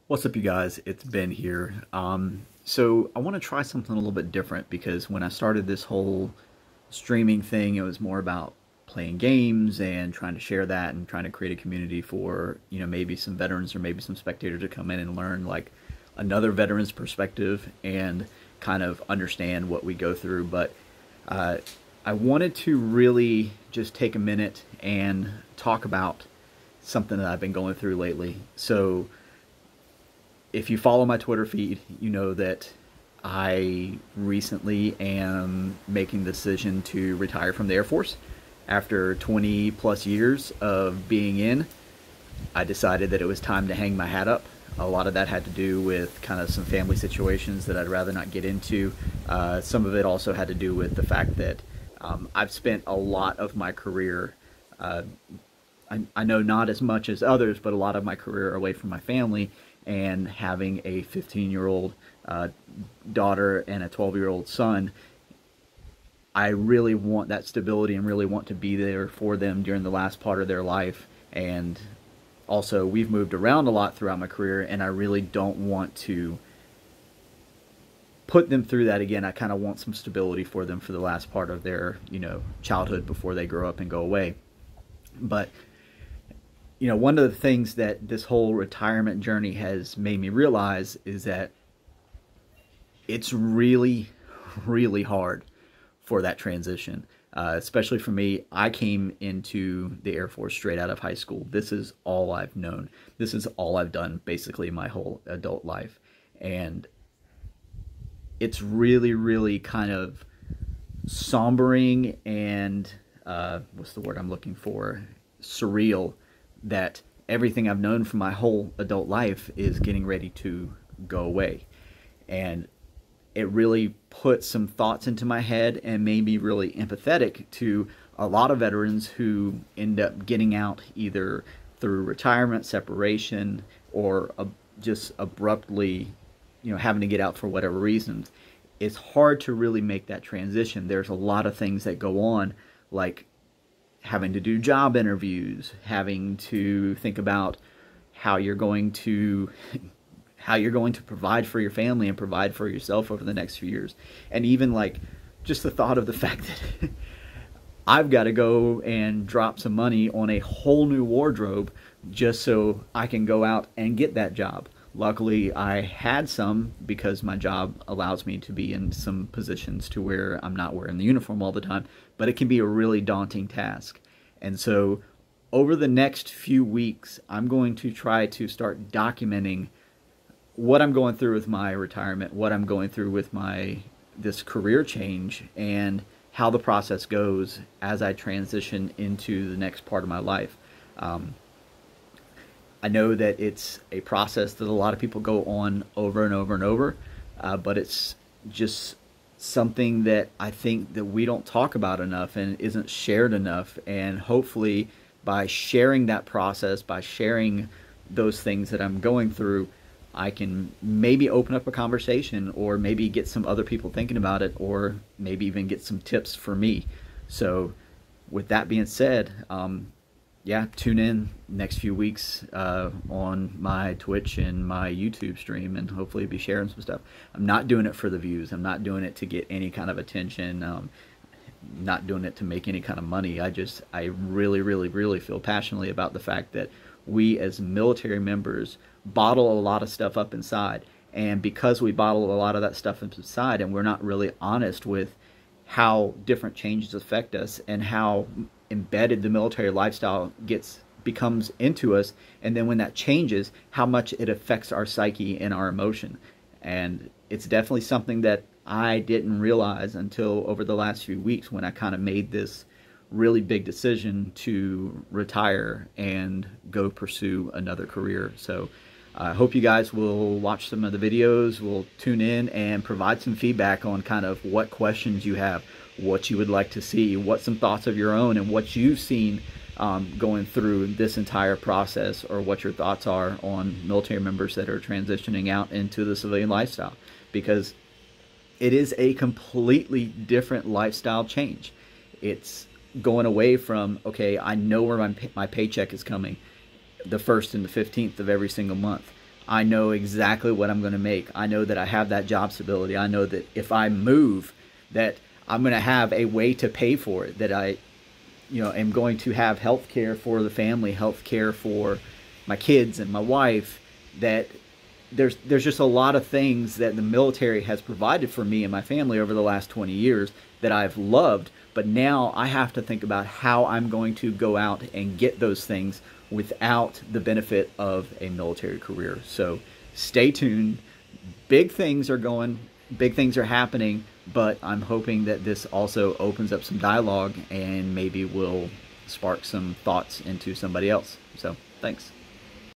What's up, you guys? It's Ben here. So I want to try something a little bit different because when I started this whole streaming thing, it was more about playing games and trying to share that and trying to create a community for, maybe some veterans or maybe some spectators to come in and learn like another veteran's perspective and kind of understand what we go through. But I wanted to really just take a minute and talk about something that I've been going through lately. So if you follow my Twitter feed, you know that I recently am making the decision to retire from the Air Force. After 20 plus years of being in, I decided that it was time to hang my hat up. A lot of that had to do with kind of some family situations that I'd rather not get into. Some of it also had to do with the fact that I've spent a lot of my career, I know not as much as others, but a lot of my career away from my family, and having a 15-year-old daughter and a 12-year-old son. I really want that stability and really want to be there for them during the last part of their life. And also, we've moved around a lot throughout my career, and I really don't want to put them through that again. I kind of want some stability for them for the last part of their, childhood before they grow up and go away. But one of the things that this whole retirement journey has made me realize is that it's really, really hard for that transition. Especially for me, I came into the Air Force straight out of high school. This is all I've known. This is all I've done basically my whole adult life. And it's really, really kind of sombering and, what's the word I'm looking for? Surreal that everything I've known from my whole adult life is getting ready to go away. And it really put some thoughts into my head and made me really empathetic to a lot of veterans who end up getting out either through retirement, separation, or just abruptly, having to get out for whatever reasons. It's hard to really make that transition. There's a lot of things that go on, like having to do job interviews, having to think about how you're going to provide for your family and provide for yourself over the next few years. And even like just the thought of the fact that I've got to go and drop some money on a whole new wardrobe just so I can go out and get that job. Luckily, I had some because my job allows me to be in some positions to where I'm not wearing the uniform all the time, but it can be a really daunting task. And so over the next few weeks, I'm going to try to start documenting what I'm going through with my retirement, what I'm going through with this career change, and how the process goes as I transition into the next part of my life. I know that it's a process that a lot of people go on over and over and over, but it's just something that I think that we don't talk about enough and isn't shared enough. And hopefully by sharing that process, by sharing those things that I'm going through, I can maybe open up a conversation or maybe get some other people thinking about it, or maybe even get some tips for me. So with that being said, yeah, tune in next few weeks on my Twitch and my YouTube stream, and hopefully be sharing some stuff. I'm not doing it for the views. I'm not doing it to get any kind of attention. Not doing it to make any kind of money. I really, really, really feel passionately about the fact that we as military members bottle a lot of stuff up inside. And because we bottle a lot of that stuff inside and we're not really honest with how different changes affect us and how embedded the military lifestyle becomes into us, and then when that changes, how much it affects our psyche and our emotion. And it's definitely something that I didn't realize until over the last few weeks, when I kind of made this really big decision to retire and go pursue another career. So I hope you guys will watch some of the videos, will tune in and provide some feedback on kind of what questions you have, what you would like to see, what some thoughts of your own, and what you've seen going through this entire process, or what your thoughts are on military members that are transitioning out into the civilian lifestyle. Because it is a completely different lifestyle change. It's going away from, okay, I know where my paycheck is coming, the 1st and the 15th of every single month. I know exactly what I'm going to make. I know that I have that job stability. I know that if I move, that I'm going to have a way to pay for it, that I, am going to have health care for the family, health care for my kids and my wife, that there's just a lot of things that the military has provided for me and my family over the last 20 years that I've loved. But now I have to think about how I'm going to go out and get those things without the benefit of a military career. So stay tuned. Big things are happening, but I'm hoping that this also opens up some dialogue and maybe will spark some thoughts into somebody else. So thanks.